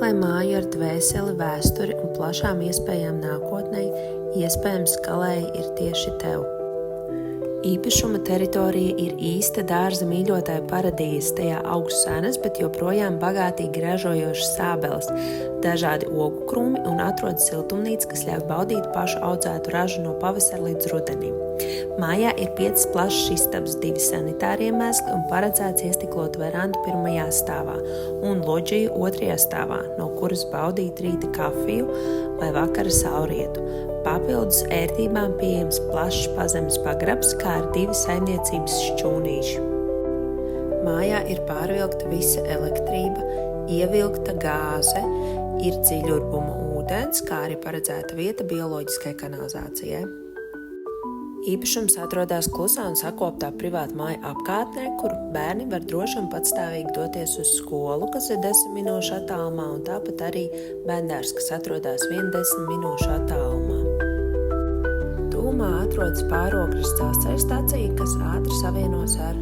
meklē māju ar dvēseli, vēsturi un plašām iespējām nākotnei, iespējams, galēji ir tieši tev. Īpašuma teritorija ir īsta dārza mīļotāju paradīze, tajā aug senas, bet joprojām bagātīgi ražojošas sābeles, dažādi ogu krūmi un atrodas siltumnīca, kas ļauj baudīt pašu audzētu ražu no pavasara līdz rudenim. Mājā ir 5 plašas istabas, 2 sanitārie mezgli un paredzēts iestiklot verandu 1. stāvā un loģiju 2. stāvā, no kuras baudīt rīta kafiju vai vakara saulrietu. Papildus ērtībām pieejams plašs pazemes pagrabs, kā ar 2 saimniecības šķūnīši. Mājā ir pārvilkta visa elektrība, ievilkta gāze, ir dziļurbuma ūdens, kā arī paredzēta vieta bioloģiskai kanalizācijai. Īpašums atrodas klusā un sakoptā privāta māja apkārtnē, kur bērni var droši un patstāvīgi doties uz skolu, kas ir 10 minūšu attālumā, un tāpat arī bērndārs, kas atrodas 10 minūšu attālumā. Tuvumā atrodas pārokras dzelzceļa stacija, kas ātri savienos ar